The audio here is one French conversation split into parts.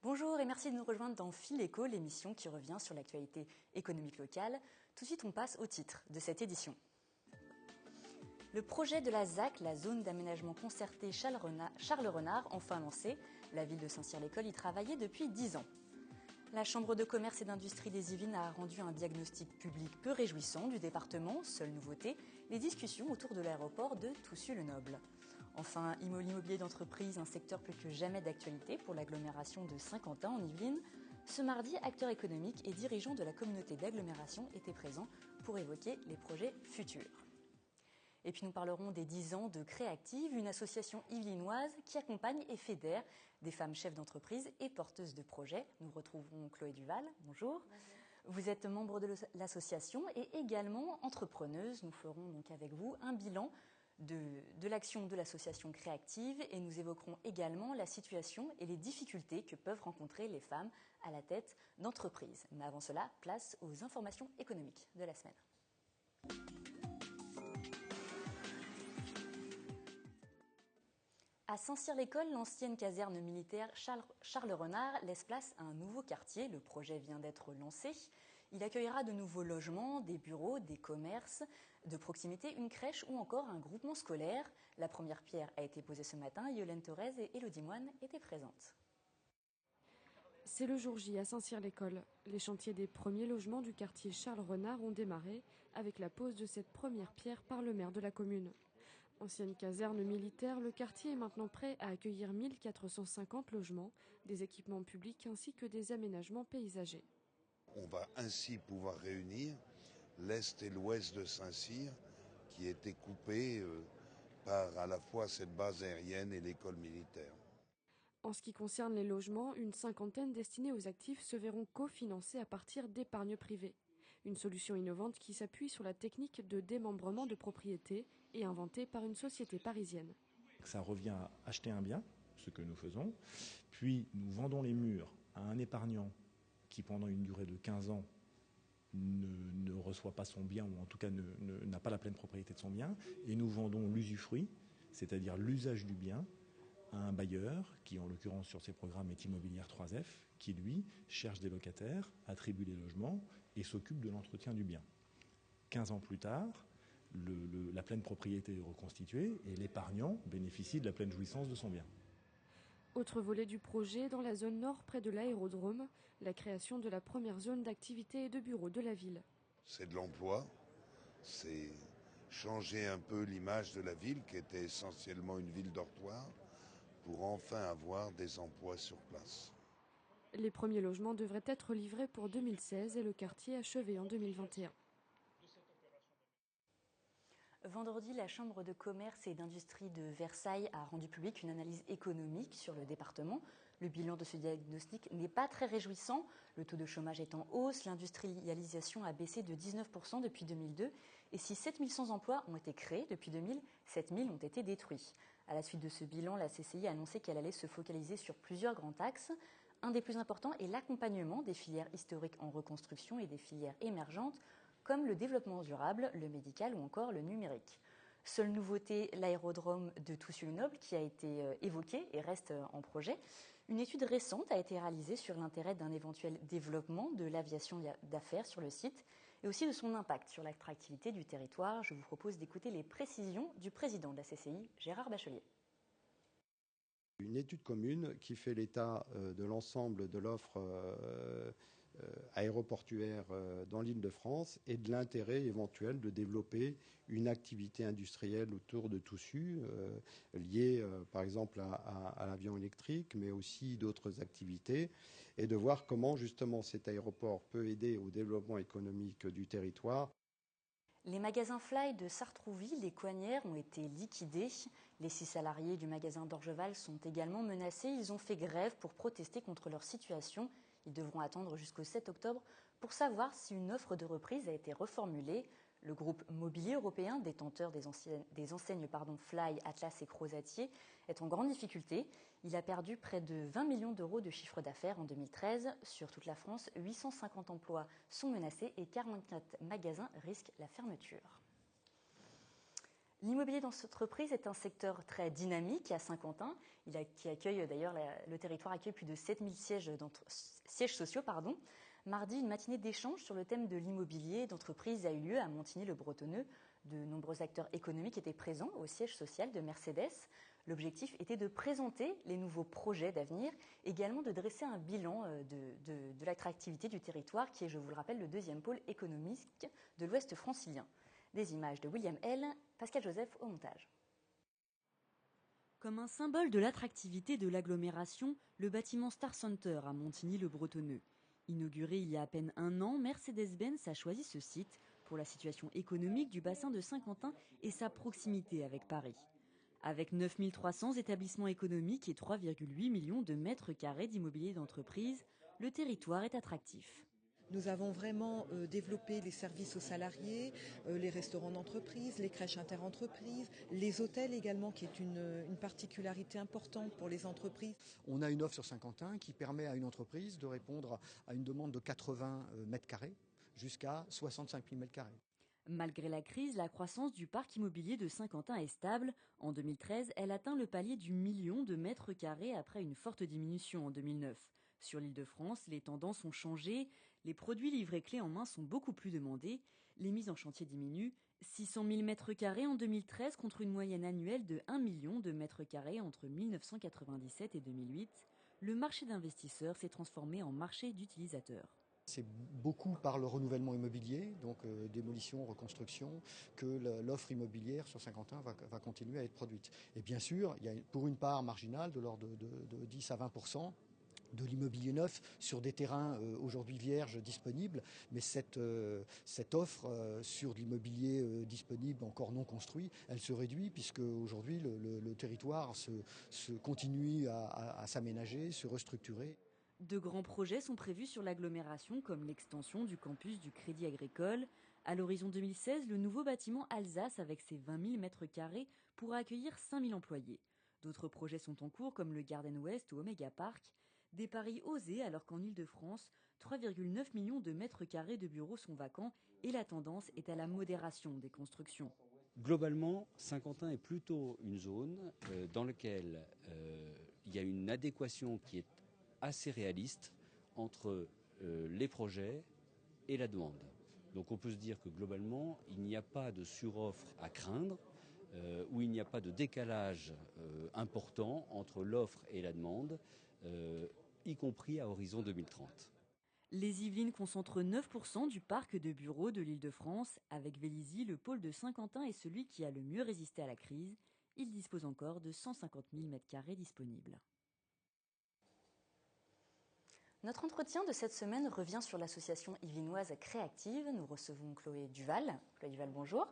Bonjour et merci de nous rejoindre dans Fil Éco, l'émission qui revient sur l'actualité économique locale. Tout de suite, on passe au titre de cette édition. Le projet de la ZAC, la zone d'aménagement concerté Charles-Renard, enfin lancé. La ville de Saint-Cyr-l'École y travaillait depuis 10 ans. La Chambre de commerce et d'industrie des Yvelines a rendu un diagnostic public peu réjouissant du département. Seule nouveauté, les discussions autour de l'aéroport de Toussus-le-Noble. Enfin, l'immobilier d'entreprise, un secteur plus que jamais d'actualité pour l'agglomération de Saint-Quentin en Yvelines. Ce mardi, acteurs économiques et dirigeants de la communauté d'agglomération étaient présents pour évoquer les projets futurs. Et puis nous parlerons des 10 ans de Créactive, une association yvelinoise qui accompagne et fédère des femmes chefs d'entreprise et porteuses de projets. Nous retrouvons Chloé Duval. Bonjour. Bonjour. Vous êtes membre de l'association et également entrepreneuse. Nous ferons donc avec vous un bilan de l'action de l'association Créactive et nous évoquerons également la situation et les difficultés que peuvent rencontrer les femmes à la tête d'entreprises. Mais avant cela, place aux informations économiques de la semaine. À Saint-Cyr-l'École, l'ancienne caserne militaire Charles-Renard laisse place à un nouveau quartier. Le projet vient d'être lancé. Il accueillera de nouveaux logements, des bureaux, des commerces de proximité, une crèche ou encore un groupement scolaire. La première pierre a été posée ce matin. Yolène Thorez et Élodie Moine étaient présentes. C'est le jour J à Saint-Cyr-l'École. Les chantiers des premiers logements du quartier Charles-Renard ont démarré avec la pose de cette première pierre par le maire de la commune. Ancienne caserne militaire, le quartier est maintenant prêt à accueillir 1450 logements, des équipements publics ainsi que des aménagements paysagers. On va ainsi pouvoir réunir l'Est et l'Ouest de Saint-Cyr qui étaient coupés par à la fois cette base aérienne et l'école militaire. En ce qui concerne les logements, une cinquantaine destinés aux actifs se verront cofinancés à partir d'épargne privée. Une solution innovante qui s'appuie sur la technique de démembrement de propriété et inventée par une société parisienne. Ça revient à acheter un bien, ce que nous faisons, puis nous vendons les murs à un épargnant qui pendant une durée de 15 ans ne reçoit pas son bien ou en tout cas n'a pas la pleine propriété de son bien, et nous vendons l'usufruit, c'est-à-dire l'usage du bien, à un bailleur, qui en l'occurrence sur ces programmes est Immobilière 3F, qui lui cherche des locataires, attribue les logements et s'occupe de l'entretien du bien. 15 ans plus tard, la pleine propriété est reconstituée et l'épargnant bénéficie de la pleine jouissance de son bien. Autre volet du projet, dans la zone nord près de l'aérodrome, la création de la première zone d'activité et de bureaux de la ville. C'est de l'emploi, c'est changer un peu l'image de la ville qui était essentiellement une ville dortoir pour enfin avoir des emplois sur place. Les premiers logements devraient être livrés pour 2016 et le quartier achevé en 2021. Vendredi, la Chambre de commerce et d'industrie de Versailles a rendu publique une analyse économique sur le département. Le bilan de ce diagnostic n'est pas très réjouissant. Le taux de chômage est en hausse, l'industrialisation a baissé de 19% depuis 2002. Et si 7100 emplois ont été créés depuis 2000, 7000 ont été détruits. À la suite de ce bilan, la CCI a annoncé qu'elle allait se focaliser sur plusieurs grands axes. Un des plus importants est l'accompagnement des filières historiques en reconstruction et des filières émergentes, comme le développement durable, le médical ou encore le numérique. Seule nouveauté, l'aérodrome de Toussus-le-Noble qui a été évoqué et reste en projet. Une étude récente a été réalisée sur l'intérêt d'un éventuel développement de l'aviation d'affaires sur le site et aussi de son impact sur l'attractivité du territoire. Je vous propose d'écouter les précisions du président de la CCI, Gérard Bachelier. Une étude commune qui fait l'état de l'ensemble de l'offre aéroportuaire dans l'Île-de-France et de l'intérêt éventuel de développer une activité industrielle autour de Toussus, liée par exemple à l'avion électrique, mais aussi d'autres activités, et de voir comment justement cet aéroport peut aider au développement économique du territoire. Les magasins Fly de Sartrouville et Coignières ont été liquidés. Les 6 salariés du magasin d'Orgeval sont également menacés. Ils ont fait grève pour protester contre leur situation. Ils devront attendre jusqu'au 7 octobre pour savoir si une offre de reprise a été reformulée. Le groupe Mobilier Européen, détenteur des enseignes Fly, Atlas et Crozatier, est en grande difficulté. Il a perdu près de 20 millions d'euros de chiffre d'affaires en 2013. Sur toute la France, 850 emplois sont menacés et 44 magasins risquent la fermeture. L'immobilier d'entreprise est un secteur très dynamique à Saint-Quentin, qui accueille d'ailleurs, le territoire accueille plus de 7000 sièges sociaux. Mardi, une matinée d'échange sur le thème de l'immobilier d'entreprise a eu lieu à Montigny-le-Bretonneux. De nombreux acteurs économiques étaient présents au siège social de Mercedes. L'objectif était de présenter les nouveaux projets d'avenir, également de dresser un bilan de l'attractivité du territoire, qui est, je vous le rappelle, le deuxième pôle économique de l'Ouest francilien. Des images de William L., Pascal Joseph au montage. Comme un symbole de l'attractivité de l'agglomération, le bâtiment Star Center à Montigny-le-Bretonneux. Inauguré il y a à peine un an, Mercedes-Benz a choisi ce site pour la situation économique du bassin de Saint-Quentin et sa proximité avec Paris. Avec 9300 établissements économiques et 3,8 millions de mètres carrés d'immobilier d'entreprise, le territoire est attractif. Nous avons vraiment développé les services aux salariés, les restaurants d'entreprise, les crèches interentreprises, les hôtels également, qui est une particularité importante pour les entreprises. On a une offre sur Saint-Quentin qui permet à une entreprise de répondre à une demande de 80 mètres carrés jusqu'à 65 000 mètres carrés. Malgré la crise, la croissance du parc immobilier de Saint-Quentin est stable. En 2013, elle atteint le palier du million de mètres carrés après une forte diminution en 2009. Sur l'Île-de-France, les tendances ont changé. Les produits livrés clés en main sont beaucoup plus demandés. Les mises en chantier diminuent. 600 000 mètres carrés en 2013 contre une moyenne annuelle de 1 million de mètres carrés entre 1997 et 2008. Le marché d'investisseurs s'est transformé en marché d'utilisateurs. C'est beaucoup par le renouvellement immobilier, donc démolition, reconstruction, que l'offre immobilière sur Saint-Quentin va continuer à être produite. Et bien sûr, il y a pour une part marginale de l'ordre de 10 à 20% de l'immobilier neuf sur des terrains aujourd'hui vierges disponibles, mais cette offre sur l'immobilier disponible encore non construit, elle se réduit puisque aujourd'hui le territoire se continue à s'aménager, se restructurer. De grands projets sont prévus sur l'agglomération, comme l'extension du campus du Crédit Agricole. À l'horizon 2016, le nouveau bâtiment Alsace, avec ses 20 000 mètres carrés, pourra accueillir 5 000 employés. D'autres projets sont en cours, comme le Garden West ou Omega Park. Des paris osés, alors qu'en Île-de-France, 3,9 millions de mètres carrés de bureaux sont vacants et la tendance est à la modération des constructions. Globalement, Saint-Quentin est plutôt une zone dans laquelle il y a une adéquation qui est assez réaliste entre les projets et la demande. Donc on peut se dire que globalement, il n'y a pas de suroffre à craindre, où il n'y a pas de décalage important entre l'offre et la demande, y compris à horizon 2030. Les Yvelines concentrent 9% du parc de bureaux de l'Île-de-France. Avec Vélizy, le pôle de Saint-Quentin est celui qui a le mieux résisté à la crise. Il dispose encore de 150 000 m² disponibles. Notre entretien de cette semaine revient sur l'association yvelinoise Créactive. Nous recevons Chloé Duval. Chloé Duval, bonjour.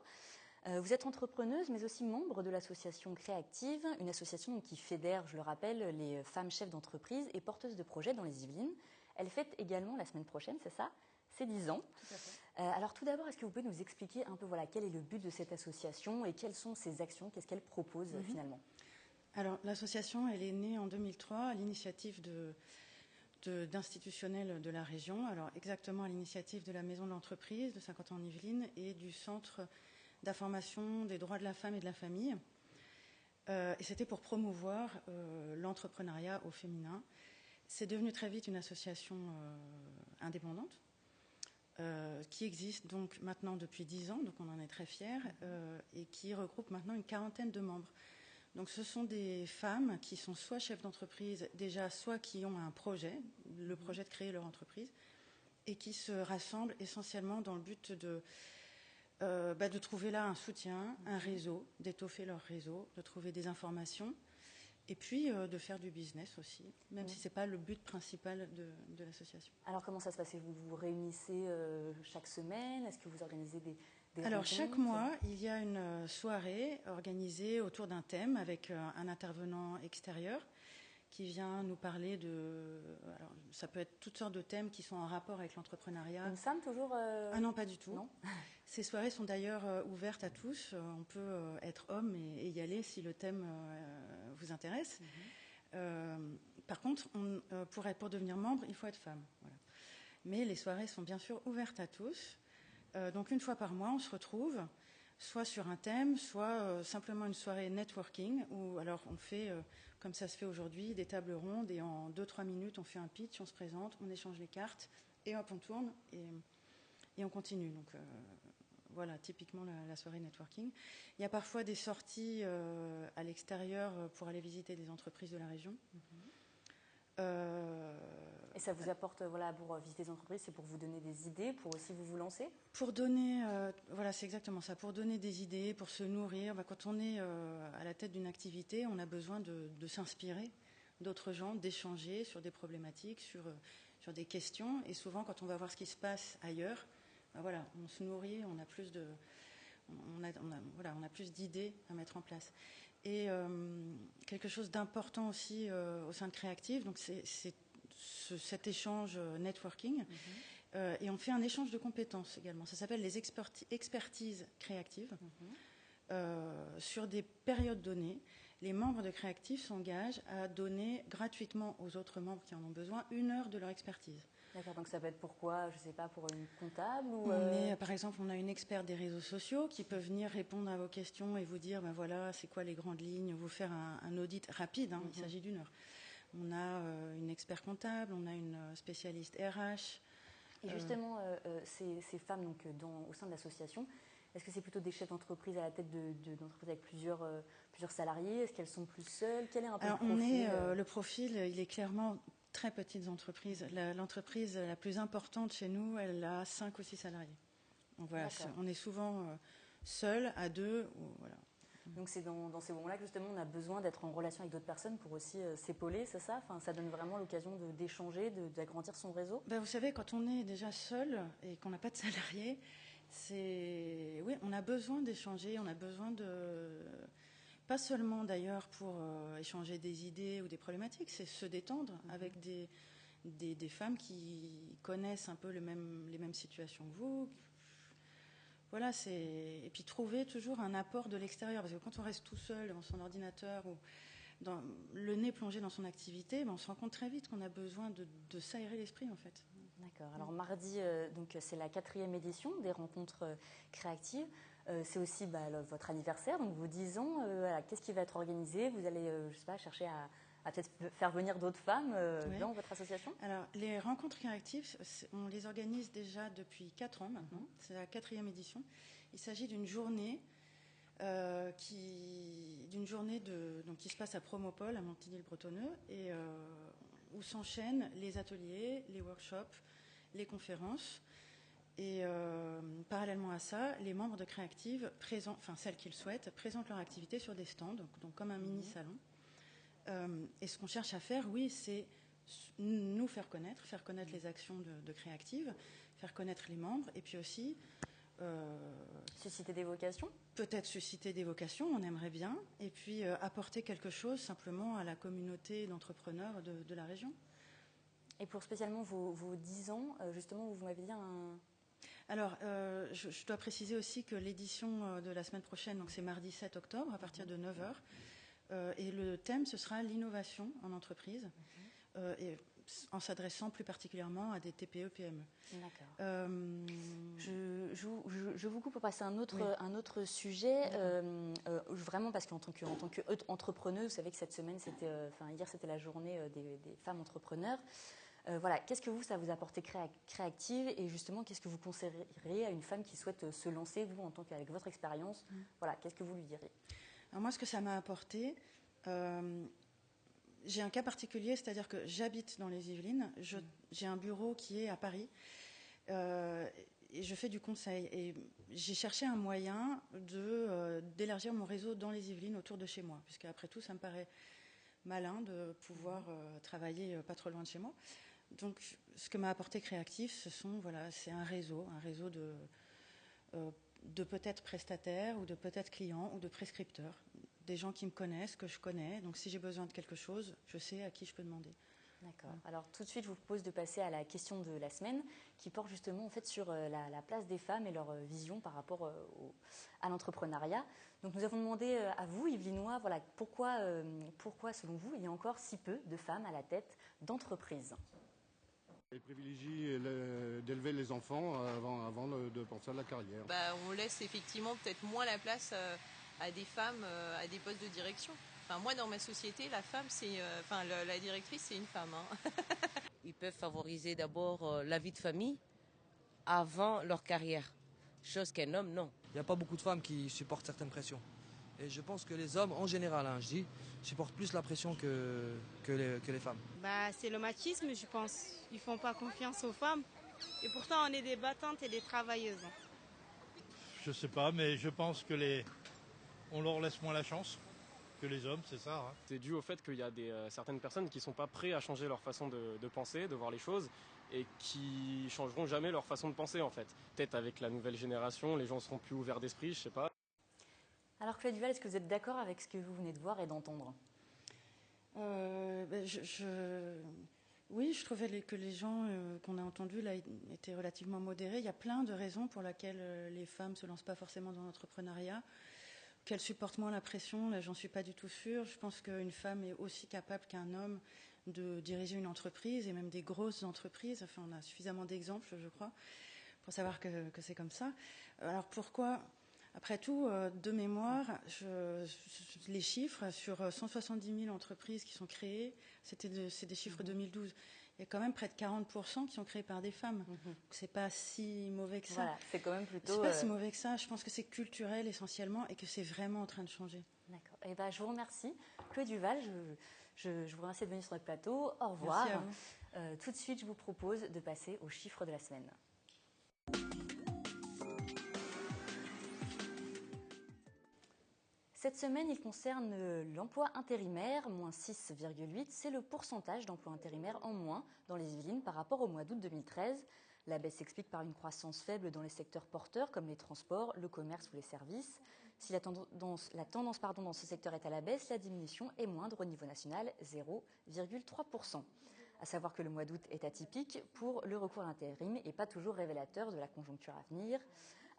Vous êtes entrepreneuse, mais aussi membre de l'association Créactive, une association qui fédère, je le rappelle, les femmes chefs d'entreprise et porteuses de projets dans les Yvelines. Elle fête également la semaine prochaine, c'est ça, ses 10 ans. Tout à fait. Alors tout d'abord, est-ce que vous pouvez nous expliquer un peu quel est le but de cette association et quelles sont ses actions, qu'est-ce qu'elle propose finalement? Alors l'association, elle est née en 2003 à l'initiative d'institutionnels de la région, alors exactement à l'initiative de la Maison de l'entreprise de Saint-Quentin-en-Yvelines et du Centre d'information des droits de la femme et de la famille. Et c'était pour promouvoir l'entrepreneuriat au féminin. C'est devenu très vite une association indépendante qui existe donc maintenant depuis 10 ans, donc on en est très fiers, et qui regroupe maintenant une quarantaine de membres. Donc ce sont des femmes qui sont soit chefs d'entreprise déjà, soit qui ont un projet, le projet de créer leur entreprise, et qui se rassemblent essentiellement dans le but de trouver là un soutien, un réseau, d'étoffer leur réseau, de trouver des informations, et puis de faire du business aussi, même si ce n'est pas le but principal de l'association. Alors comment ça se passe? Vous vous réunissez chaque semaine? Est-ce que vous organisez des Alors chaque mois, il y a une soirée organisée autour d'un thème avec un intervenant extérieur qui vient nous parler de... Alors, ça peut être toutes sortes de thèmes qui sont en rapport avec l'entrepreneuriat. Une femme toujours Ah non, pas du tout. Non. Ces soirées sont d'ailleurs ouvertes à tous. On peut être homme et y aller si le thème vous intéresse. Par contre, pour devenir membre, il faut être femme. Voilà. Mais les soirées sont bien sûr ouvertes à tous. Donc une fois par mois, on se retrouve soit sur un thème, soit simplement une soirée networking, où alors on fait, comme ça se fait aujourd'hui, des tables rondes, et en 2-3 minutes, on fait un pitch, on se présente, on échange les cartes, et hop, on tourne, et on continue. Donc voilà, typiquement la soirée networking. Il y a parfois des sorties à l'extérieur pour aller visiter des entreprises de la région. Et ça vous apporte, voilà, pour visiter des entreprises, c'est pour vous donner des idées, pour aussi vous lancer? Pour donner, voilà, c'est exactement ça, pour donner des idées, pour se nourrir. Quand on est à la tête d'une activité, on a besoin de s'inspirer d'autres gens, d'échanger sur des problématiques, sur des questions. Et souvent, quand on va voir ce qui se passe ailleurs, voilà, on se nourrit, on a plus on a plus d'idées à mettre en place. Et quelque chose d'important aussi au sein de Créactive, donc c'est cet échange networking. Et on fait un échange de compétences également. Ça s'appelle les expertises créatives. Sur des périodes données, les membres de Créactive s'engagent à donner gratuitement aux autres membres qui en ont besoin 1 heure de leur expertise. D'accord, donc ça peut être pourquoi, je ne sais pas, pour une comptable ou Par exemple, on a une experte des réseaux sociaux qui peut venir répondre à vos questions et vous dire, ben voilà, c'est quoi les grandes lignes, vous faire un audit rapide, il s'agit d'1 heure. On a une expert comptable, on a une spécialiste RH. Et justement, ces femmes donc, au sein de l'association, est-ce que c'est plutôt des chefs d'entreprise à la tête d'entreprises avec plusieurs salariés? Est-ce qu'elles sont plus seules? Quel est un peu le profil? Le profil, il est clairement très petites entreprises. L'entreprise la plus importante chez nous, elle a 5 ou 6 salariés. Donc voilà, on est souvent seul, à 2. Voilà. Donc c'est dans ces moments-là que justement on a besoin d'être en relation avec d'autres personnes pour aussi s'épauler, c'est ça? Enfin, ça donne vraiment l'occasion d'échanger, d'agrandir son réseau? Vous savez, quand on est déjà seul et qu'on n'a pas de salariés, oui, on a besoin d'échanger, on a besoin pas seulement d'ailleurs pour échanger des idées ou des problématiques, c'est se détendre avec des femmes qui connaissent un peu les mêmes situations que vous. Voilà, et puis trouver toujours un apport de l'extérieur, parce que quand on reste tout seul devant son ordinateur ou le nez plongé dans son activité, on se rend compte très vite qu'on a besoin de s'aérer l'esprit en fait. D'accord. Alors mardi, donc c'est la 4e édition des rencontres créatives. C'est aussi votre anniversaire, donc vos 10 ans. Qu'est-ce qui va être organisé? Vous allez, je sais pas, chercher à peut-être faire venir d'autres femmes dans votre association? Alors, les rencontres créatives, on les organise déjà depuis 4 ans maintenant. C'est la 4e édition. Il s'agit d'une journée qui se passe à Promopole, à Montigny-le-Bretonneux, et où s'enchaînent les ateliers, les workshops, les conférences. Et parallèlement à ça, les membres de Créactive, celles qui le souhaitent, présentent leur activité sur des stands, donc comme un mini-salon. Et ce qu'on cherche à faire, oui, c'est nous faire connaître les actions de Créactive, faire connaître les membres, et puis aussi susciter des vocations. Peut-être susciter des vocations, on aimerait bien, et puis apporter quelque chose simplement à la communauté d'entrepreneurs de la région. Et pour spécialement vos 10 ans, justement, vous m'avez dit un... Alors, je dois préciser aussi que l'édition de la semaine prochaine, donc c'est mardi 7 octobre, à partir de 9h, et le thème, ce sera l'innovation en entreprise, et en s'adressant plus particulièrement à des TPE-PME. D'accord. Je vous coupe pour passer à un autre sujet, vraiment parce qu'en tant qu'entrepreneuse, vous savez que cette semaine, hier c'était la journée des femmes entrepreneurs. Voilà, qu'est-ce que ça vous a apporté Créactive, et justement, qu'est-ce que vous conseilleriez à une femme qui souhaite se lancer, vous, en tant qu'avec votre expérience, voilà, qu'est-ce que vous lui diriez? Alors moi, ce que ça m'a apporté, j'ai un cas particulier, c'est-à-dire que j'habite dans les Yvelines, j'ai un bureau qui est à Paris, et je fais du conseil. Et j'ai cherché un moyen d'élargir mon réseau dans les Yvelines autour de chez moi, puisque après tout, ça me paraît malin de pouvoir travailler pas trop loin de chez moi. Donc, ce que m'a apporté Créactive, c'est un réseau de peut-être prestataires ou de peut-être clients ou de prescripteurs, des gens qui me connaissent, que je connais. Donc, si j'ai besoin de quelque chose, je sais à qui je peux demander. D'accord. Alors, tout de suite, je vous propose de passer à la question de la semaine, qui porte justement en fait sur la place des femmes et leur vision par rapport à l'entrepreneuriat. Donc, nous avons demandé à vous, Yvelinois, voilà, pourquoi, selon vous, il y a encore si peu de femmes à la tête d'entreprises? Elle privilégie d'élever les enfants avant de penser à la carrière. On laisse effectivement peut-être moins la place à des femmes à des postes de direction. Enfin, moi, dans ma société, la femme, la directrice, c'est une femme. Hein. Ils peuvent favoriser d'abord la vie de famille avant leur carrière, chose qu'un homme, non. Il n'y a pas beaucoup de femmes qui supportent certaines pressions. Et je pense que les hommes, en général, supportent plus la pression que les femmes. C'est le machisme, je pense. Ils ne font pas confiance aux femmes. Et pourtant, on est des battantes et des travailleuses. Je sais pas, mais je pense que on leur laisse moins la chance que les hommes, c'est ça. Hein. C'est dû au fait qu'il y a certaines personnes qui ne sont pas prêtes à changer leur façon de penser, de voir les choses, et qui changeront jamais leur façon de penser en fait. Peut-être avec la nouvelle génération, les gens seront plus ouverts d'esprit, je sais pas. Alors Claude Duval, est-ce que vous êtes d'accord avec ce que vous venez de voir et d'entendre ? Oui, je trouvais que les gens qu'on a entendus là étaient relativement modérés. Il y a plein de raisons pour lesquelles les femmes ne se lancent pas forcément dans l'entrepreneuriat, qu'elles supportent moins la pression. Là, j'en suis pas du tout sûre. Je pense qu'une femme est aussi capable qu'un homme de diriger une entreprise, et même des grosses entreprises. Enfin, on a suffisamment d'exemples, je crois, pour savoir que c'est comme ça. Alors pourquoi ? Après tout, de mémoire, les chiffres sur 170 000 entreprises qui sont créées, c'est des chiffres 2012. Il y a quand même près de 40% qui sont créées par des femmes. Donc c'est pas si mauvais que ça. Voilà, c'est quand même plutôt. C'est pas si mauvais que ça. Je pense que c'est culturel essentiellement et que c'est vraiment en train de changer. D'accord. Eh ben, je vous remercie, Claude Duval. Je vous remercie de venir sur notre plateau. Au revoir. Merci à vous. Tout de suite, je vous propose de passer aux chiffres de la semaine. Cette semaine, il concerne l'emploi intérimaire, moins 6,8. C'est le pourcentage d'emplois intérimaires en moins dans les Yvelines par rapport au mois d'août 2013. La baisse s'explique par une croissance faible dans les secteurs porteurs comme les transports, le commerce ou les services. Si la tendance dans ce secteur est à la baisse, la diminution est moindre au niveau national, 0,3%. À savoir que le mois d'août est atypique pour le recours à l'intérim et pas toujours révélateur de la conjoncture à venir.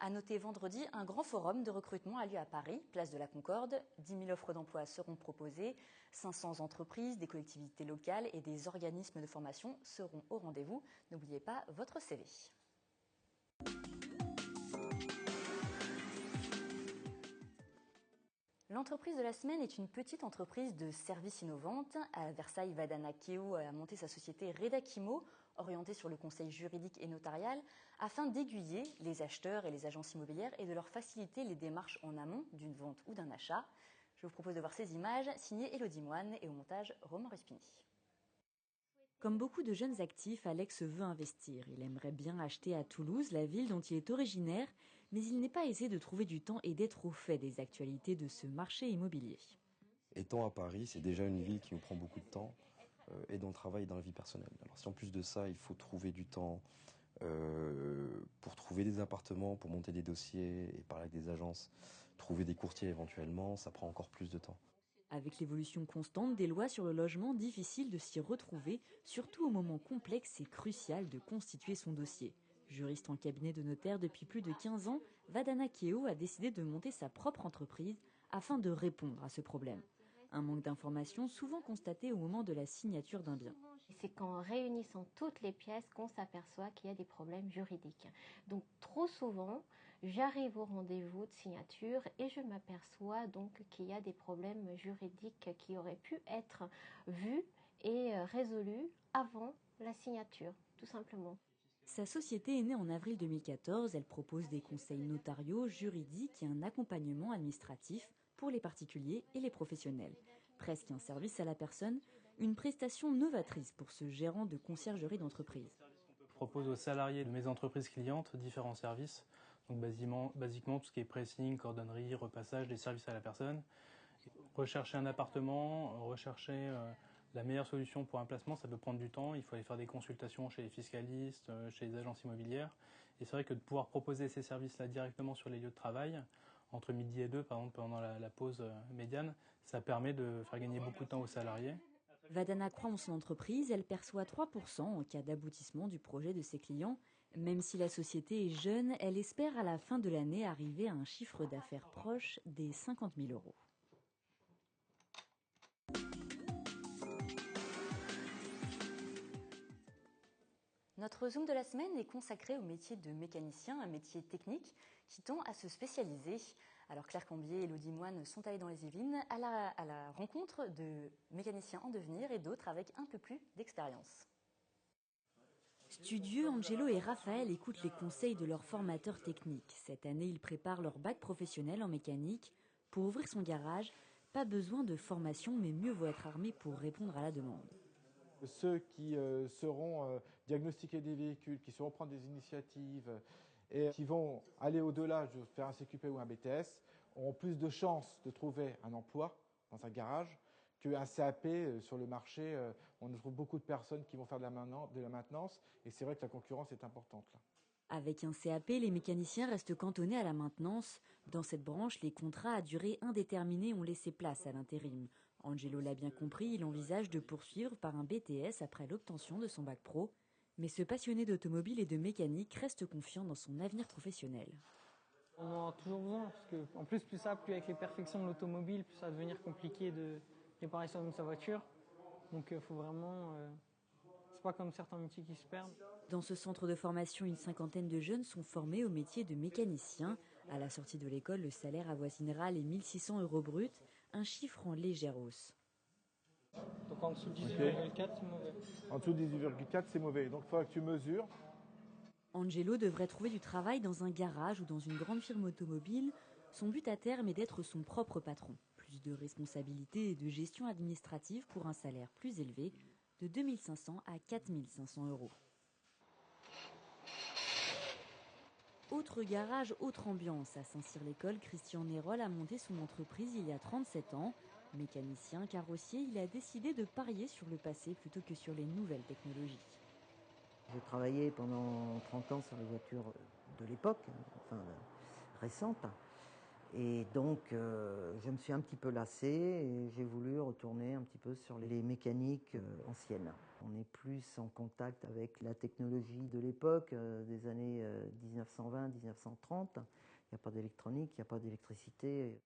À noter vendredi, un grand forum de recrutement a lieu à Paris, place de la Concorde. 10 000 offres d'emploi seront proposées. 500 entreprises, des collectivités locales et des organismes de formation seront au rendez-vous. N'oubliez pas votre CV. L'entreprise de la semaine est une petite entreprise de services innovantes. À Versailles, Vadana Keo a monté sa société Redakimo, orientée sur le conseil juridique et notarial, afin d'aiguiller les acheteurs et les agences immobilières et de leur faciliter les démarches en amont d'une vente ou d'un achat. Je vous propose de voir ces images, signées Élodie Moine et au montage Romain Ruspini. Comme beaucoup de jeunes actifs, Alex veut investir. Il aimerait bien acheter à Toulouse, la ville dont il est originaire, mais il n'est pas aisé de trouver du temps et d'être au fait des actualités de ce marché immobilier. Étant à Paris, c'est déjà une ville qui nous prend beaucoup de temps et dont le travail est dans la vie personnelle. Alors si en plus de ça, il faut trouver du temps pour trouver des appartements, pour monter des dossiers et parler avec des agences, trouver des courtiers éventuellement, ça prend encore plus de temps. Avec l'évolution constante des lois sur le logement, difficile de s'y retrouver, surtout au moment complexe et crucial de constituer son dossier. Juriste en cabinet de notaire depuis plus de 15 ans, Vadana Keo a décidé de monter sa propre entreprise afin de répondre à ce problème. Un manque d'informations souvent constaté au moment de la signature d'un bien. C'est qu'en réunissant toutes les pièces qu'on s'aperçoit qu'il y a des problèmes juridiques. Donc trop souvent, j'arrive au rendez-vous de signature et je m'aperçois donc qu'il y a des problèmes juridiques qui auraient pu être vus et résolus avant la signature, tout simplement. Sa société est née en avril 2014. Elle propose des conseils notariaux, juridiques et un accompagnement administratif pour les particuliers et les professionnels. Presque un service à la personne, une prestation novatrice pour ce gérant de conciergerie d'entreprise. Je propose aux salariés de mes entreprises clientes différents services. Donc basiquement tout ce qui est pressing, cordonnerie, repassage, des services à la personne. Rechercher un appartement, rechercher la meilleure solution pour un placement, ça peut prendre du temps. Il faut aller faire des consultations chez les fiscalistes, chez les agences immobilières. Et c'est vrai que de pouvoir proposer ces services-là directement sur les lieux de travail, entre midi et 2, par exemple pendant la pause médiane, ça permet de faire gagner beaucoup de temps aux salariés. Vadana croit en son entreprise, elle perçoit 3% en cas d'aboutissement du projet de ses clients. Même si la société est jeune, elle espère à la fin de l'année arriver à un chiffre d'affaires proche des 50 000 €. Notre Zoom de la semaine est consacré au métier de mécanicien, un métier technique qui tend à se spécialiser. Alors Claire Cambier et Elodie Moine sont allées dans les Yvelines à la rencontre de mécaniciens en devenir et d'autres avec un peu plus d'expérience. Studieux, Angelo et Raphaël écoutent les conseils de leurs formateurs techniques. Cette année, ils préparent leur bac professionnel en mécanique. Pour ouvrir son garage, pas besoin de formation, mais mieux vaut être armé pour répondre à la demande. Ceux qui sauront diagnostiquer des véhicules, qui sauront prendre des initiatives et qui vont aller au-delà de faire un CQP ou un BTS, auront plus de chances de trouver un emploi dans un garage qu'un CAP sur le marché. On trouve beaucoup de personnes qui vont faire de la maintenance et c'est vrai que la concurrence est importante là. Avec un CAP, les mécaniciens restent cantonnés à la maintenance. Dans cette branche, les contrats à durée indéterminée ont laissé place à l'intérim. Angelo l'a bien compris, il envisage de poursuivre par un BTS après l'obtention de son bac pro. Mais ce passionné d'automobile et de mécanique reste confiant dans son avenir professionnel. On en a toujours besoin, parce que en plus ça, plus avec les perfections de l'automobile, plus ça va devenir compliqué de réparer soi-même sa voiture. Donc il faut vraiment... c'est pas comme certains métiers qui se perdent. Dans ce centre de formation, une cinquantaine de jeunes sont formés au métier de mécanicien. À la sortie de l'école, le salaire avoisinera les 1 600 € bruts, un chiffre en légère hausse. Donc en dessous de 18,4, c'est mauvais. En dessous de 18,4, c'est mauvais. Donc il faudra que tu mesures. Angelo devrait trouver du travail dans un garage ou dans une grande firme automobile. Son but à terme est d'être son propre patron. Plus de responsabilités et de gestion administrative pour un salaire plus élevé, de 2 500 à 4 500 €. Autre garage, autre ambiance. À Saint-Cyr-l'École, Christian Nérol a monté son entreprise il y a 37 ans. Mécanicien, carrossier, il a décidé de parier sur le passé plutôt que sur les nouvelles technologies. J'ai travaillé pendant 30 ans sur les voitures de l'époque, enfin récentes. Et donc, je me suis un petit peu lassé et j'ai voulu retourner un petit peu sur les mécaniques anciennes. On est plus en contact avec la technologie de l'époque, des années 1920-1930. Il n'y a pas d'électronique, il n'y a pas d'électricité.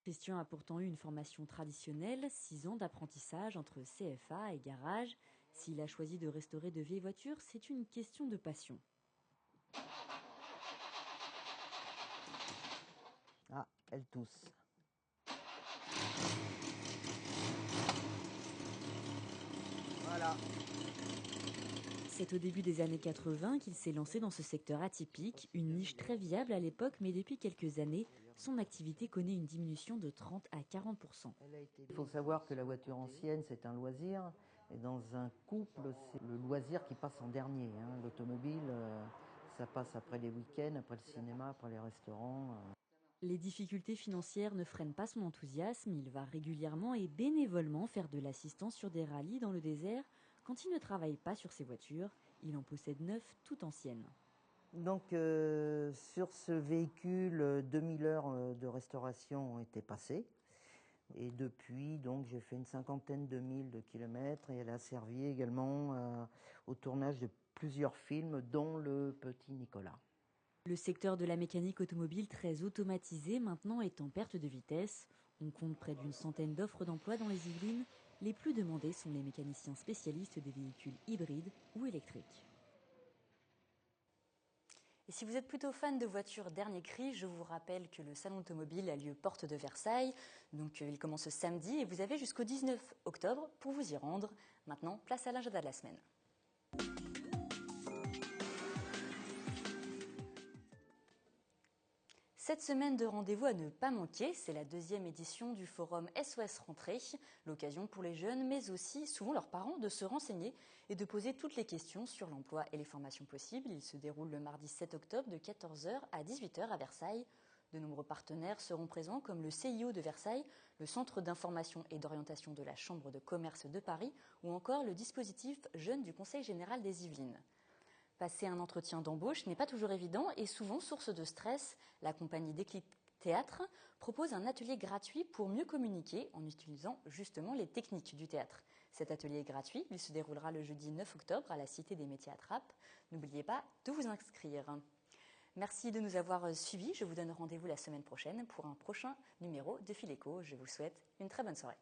Christian a pourtant eu une formation traditionnelle, 6 ans d'apprentissage entre CFA et garage. S'il a choisi de restaurer de vieilles voitures, c'est une question de passion. Ah, elle tousse. Voilà. C'est au début des années 80 qu'il s'est lancé dans ce secteur atypique, une niche très viable à l'époque, mais depuis quelques années, son activité connaît une diminution de 30 à 40%. Il faut savoir que la voiture ancienne, c'est un loisir. Et dans un couple, c'est le loisir qui passe en dernier. L'automobile, ça passe après les week-ends, après le cinéma, après les restaurants. Les difficultés financières ne freinent pas son enthousiasme. Il va régulièrement et bénévolement faire de l'assistance sur des rallyes dans le désert quand il ne travaille pas sur ses voitures. Il en possède 9 toutes anciennes. Donc sur ce véhicule, 2000 heures de restauration ont été passées. Et depuis, donc, j'ai fait une 50aine de milles de kilomètres et elle a servi également au tournage de plusieurs films, dont Le Petit Nicolas. Le secteur de la mécanique automobile très automatisé maintenant est en perte de vitesse. On compte près d'une centaine d'offres d'emploi dans les Yvelines. Les plus demandés sont les mécaniciens spécialistes des véhicules hybrides ou électriques. Et si vous êtes plutôt fan de voitures dernier cri, je vous rappelle que le salon automobile a lieu porte de Versailles. Donc il commence samedi et vous avez jusqu'au 19 octobre pour vous y rendre. Maintenant, place à l'agenda de la semaine. Cette semaine de rendez-vous à ne pas manquer, c'est la 2e édition du forum SOS Rentrée, l'occasion pour les jeunes, mais aussi souvent leurs parents, de se renseigner et de poser toutes les questions sur l'emploi et les formations possibles. Il se déroule le mardi 7 octobre de 14h à 18h à Versailles. De nombreux partenaires seront présents comme le CIO de Versailles, le Centre d'information et d'orientation de la Chambre de commerce de Paris ou encore le dispositif Jeunes du Conseil général des Yvelines. Passer un entretien d'embauche n'est pas toujours évident et souvent source de stress. La compagnie Déclic Théâtre propose un atelier gratuit pour mieux communiquer en utilisant justement les techniques du théâtre. Cet atelier est gratuit, il se déroulera le jeudi 9 octobre à la Cité des métiers à Trappes. N'oubliez pas de vous inscrire. Merci de nous avoir suivis. Je vous donne rendez-vous la semaine prochaine pour un prochain numéro de Fil Éco. Je vous souhaite une très bonne soirée.